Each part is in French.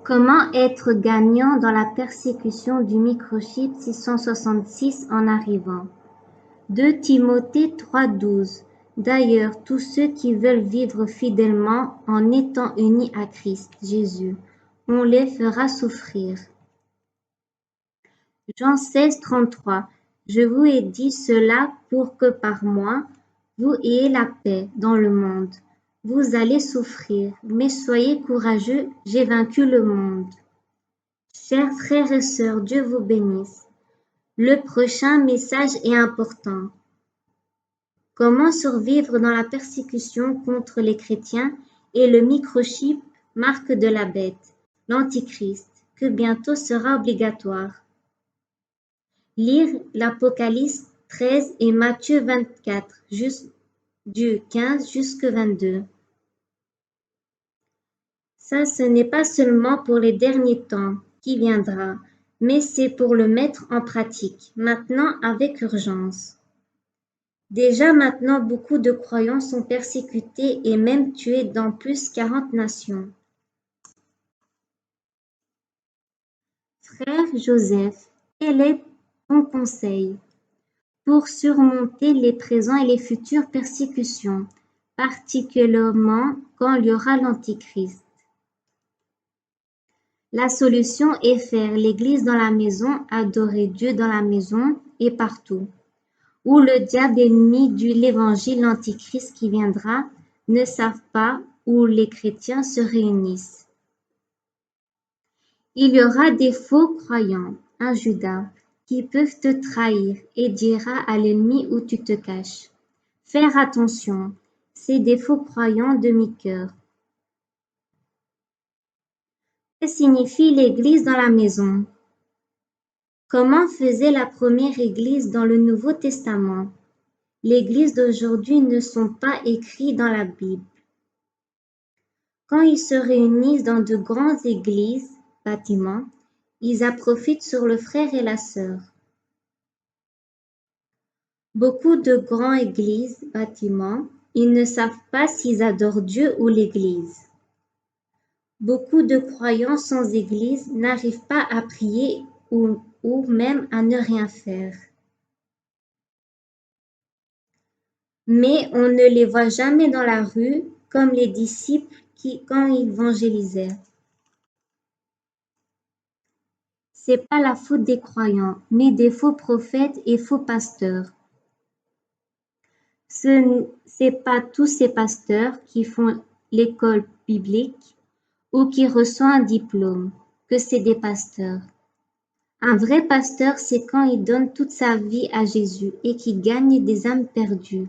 Comment être gagnant dans la persécution du microchip 666 en arrivant? 2 Timothée 3,12. D'ailleurs, tous ceux qui veulent vivre fidèlement en étant unis à Christ Jésus, on les fera souffrir. Jean 16,33. Je vous ai dit cela pour que par moi, vous ayez la paix dans le monde. Vous allez souffrir, mais soyez courageux, j'ai vaincu le monde. Chers frères et sœurs, Dieu vous bénisse. Le prochain message est important. Comment survivre dans la persécution contre les chrétiens et le microchip, marque de la bête, l'Antichrist, que bientôt sera obligatoire. Lire l'Apocalypse 13 et Matthieu 24, du 15 jusqu'au 22. Ça, ce n'est pas seulement pour les derniers temps qui viendra, mais c'est pour le mettre en pratique, maintenant avec urgence. Déjà maintenant, beaucoup de croyants sont persécutés et même tués dans plus 40 nations. Frère Joseph, quel est ton conseil pour surmonter les présents et les futures persécutions, particulièrement quand il y aura l'Antichrist? La solution est faire l'Église dans la maison, adorer Dieu dans la maison et partout. Où le diable ennemi de l'Évangile, l'Antichrist qui viendra, ne savent pas où les chrétiens se réunissent. Il y aura des faux croyants, un Judas, qui peuvent te trahir et dira à l'ennemi où tu te caches. Faire attention, c'est des faux croyants demi-cœur. Que signifie l'Église dans la maison? Comment faisait la première Église dans le Nouveau Testament? L'Église d'aujourd'hui ne sont pas écrits dans la Bible. Quand ils se réunissent dans de grandes églises, bâtiments, ils en profitent sur le frère et la sœur. Beaucoup de grandes églises, bâtiments, ils ne savent pas s'ils adorent Dieu ou l'Église. Beaucoup de croyants sans Église n'arrivent pas à prier ou même à ne rien faire. Mais on ne les voit jamais dans la rue comme les disciples quand ils évangélisaient. C'est pas la faute des croyants, mais des faux prophètes et faux pasteurs. C'est pas tous ces pasteurs qui font l'école biblique ou qui reçoivent un diplôme que c'est des pasteurs. Un vrai pasteur, c'est quand il donne toute sa vie à Jésus et qui gagne des âmes perdues.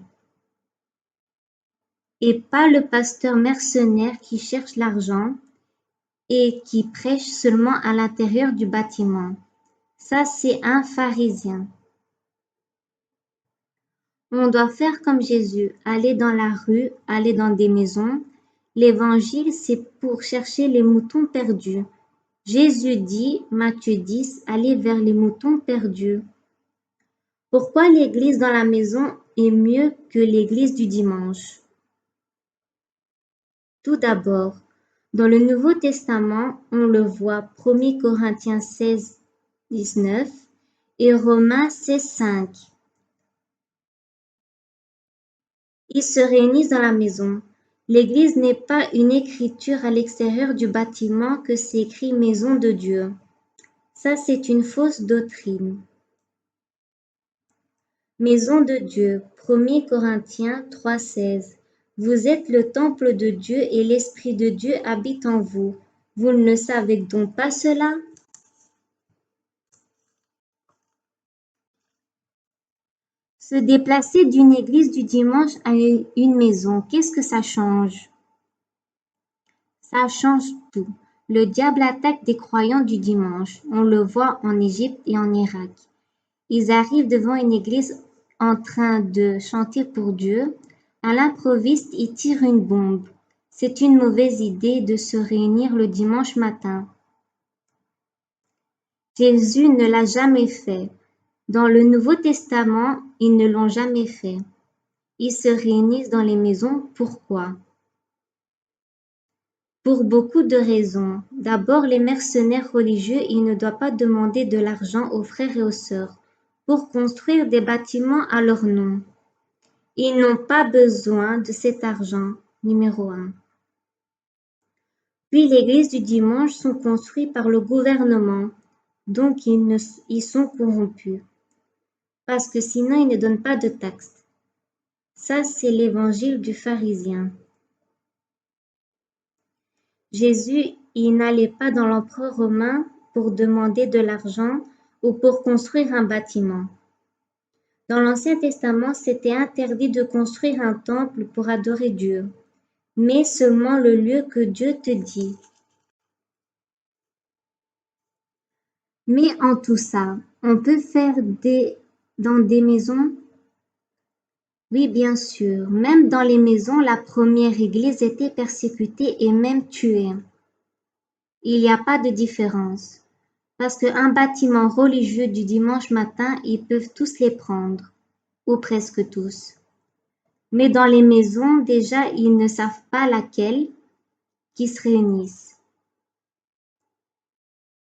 Et pas le pasteur mercenaire qui cherche l'argent et qui prêche seulement à l'intérieur du bâtiment. Ça, c'est un pharisien. On doit faire comme Jésus, aller dans la rue, aller dans des maisons. L'évangile, c'est pour chercher les moutons perdus. Jésus dit, Matthieu 10, allez vers les moutons perdus. Pourquoi l'église dans la maison est mieux que l'église du dimanche? Tout d'abord, dans le Nouveau Testament, on le voit 1 Corinthiens 16, 19 et Romains 16, 5. Ils se réunissent dans la maison. L'église n'est pas une écriture à l'extérieur du bâtiment que c'est écrit maison de Dieu. Ça, c'est une fausse doctrine. Maison de Dieu, 1 Corinthiens 3, 16. Vous êtes le temple de Dieu et l'Esprit de Dieu habite en vous. Vous ne savez donc pas cela? Se déplacer d'une église du dimanche à une maison, qu'est-ce que ça change? Ça change tout. Le diable attaque des croyants du dimanche. On le voit en Égypte et en Irak. Ils arrivent devant une église en train de chanter pour Dieu. À l'improviste, ils tirent une bombe. C'est une mauvaise idée de se réunir le dimanche matin. Jésus ne l'a jamais fait. Dans le Nouveau Testament, ils ne l'ont jamais fait. Ils se réunissent dans les maisons. Pourquoi? Pour beaucoup de raisons. D'abord, les mercenaires religieux, ils ne doivent pas demander de l'argent aux frères et aux sœurs pour construire des bâtiments à leur nom. Ils n'ont pas besoin de cet argent, numéro 1. Puis l'église du dimanche sont construites par le gouvernement, donc ils sont corrompus, parce que sinon ils ne donnent pas de taxes. Ça, c'est l'évangile du pharisien. Jésus, il n'allait pas dans l'empereur romain pour demander de l'argent ou pour construire un bâtiment. Dans l'Ancien Testament, c'était interdit de construire un temple pour adorer Dieu, mais seulement le lieu que Dieu te dit. Mais en tout ça, on peut faire dans des maisons? Oui, bien sûr. Même dans les maisons, la première église était persécutée et même tuée. Il n'y a pas de différence. Parce qu'un bâtiment religieux du dimanche matin, ils peuvent tous les prendre, ou presque tous. Mais dans les maisons, déjà, ils ne savent pas laquelle qui se réunissent.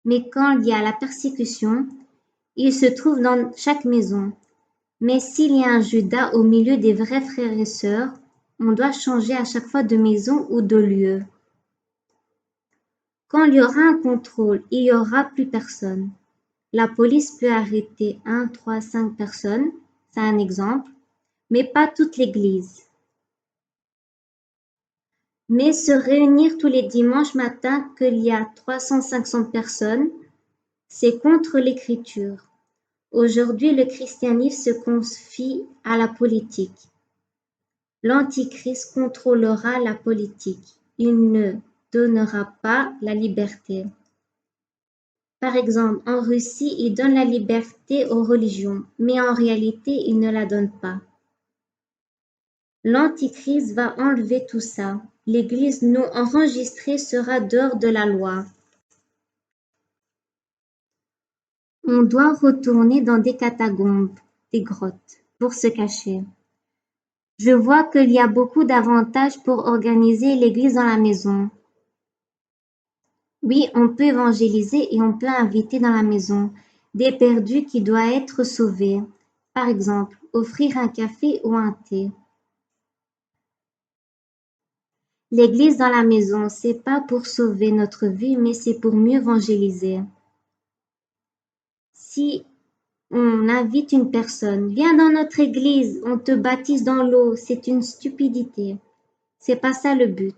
Mais quand il y a la persécution, ils se trouvent dans chaque maison. Mais s'il y a un Judas au milieu des vrais frères et sœurs, on doit changer à chaque fois de maison ou de lieu. Quand il y aura un contrôle, il n'y aura plus personne. La police peut arrêter 1, 3, 5 personnes, c'est un exemple, mais pas toute l'église. Mais se réunir tous les dimanches matins qu'il y a 300-500 personnes, c'est contre l'écriture. Aujourd'hui, le christianisme se confie à la politique. L'Antichrist contrôlera la politique. Il ne donnera pas la liberté. Par exemple, en Russie, il donne la liberté aux religions, mais en réalité, il ne la donne pas. L'Antichrist va enlever tout ça. L'Église non enregistrée sera dehors de la loi. On doit retourner dans des catacombes, des grottes, pour se cacher. Je vois qu'il y a beaucoup d'avantages pour organiser l'Église dans la maison. Oui, on peut évangéliser et on peut inviter dans la maison des perdus qui doivent être sauvés. Par exemple, offrir un café ou un thé. L'église dans la maison, c'est pas pour sauver notre vie, mais c'est pour mieux évangéliser. Si on invite une personne, viens dans notre église, on te baptise dans l'eau, c'est une stupidité. C'est pas ça le but.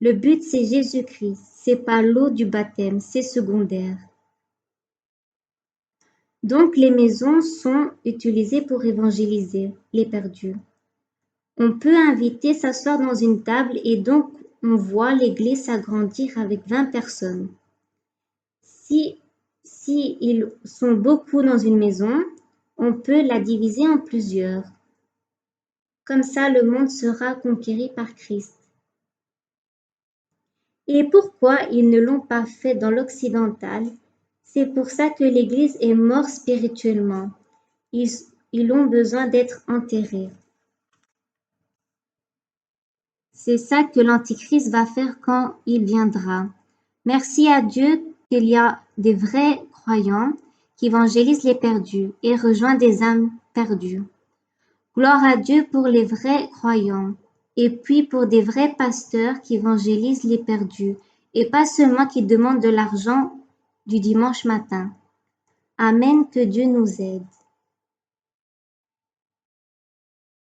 Le but, c'est Jésus-Christ, c'est pas l'eau du baptême, c'est secondaire. Donc les maisons sont utilisées pour évangéliser les perdus. On peut inviter s'asseoir dans une table et donc on voit l'église s'agrandir avec 20 personnes. Si ils sont beaucoup dans une maison, on peut la diviser en plusieurs. Comme ça, le monde sera conquéri par Christ. Et pourquoi ils ne l'ont pas fait dans l'occidental? C'est pour ça que l'Église est morte spirituellement. Ils ont besoin d'être enterrés. C'est ça que l'Antichrist va faire quand il viendra. Merci à Dieu qu'il y a des vrais croyants qui évangélisent les perdus et rejoignent des âmes perdues. Gloire à Dieu pour les vrais croyants et puis pour des vrais pasteurs qui évangélisent les perdus et pas seulement qui demandent de l'argent du dimanche matin. Amen, que Dieu nous aide.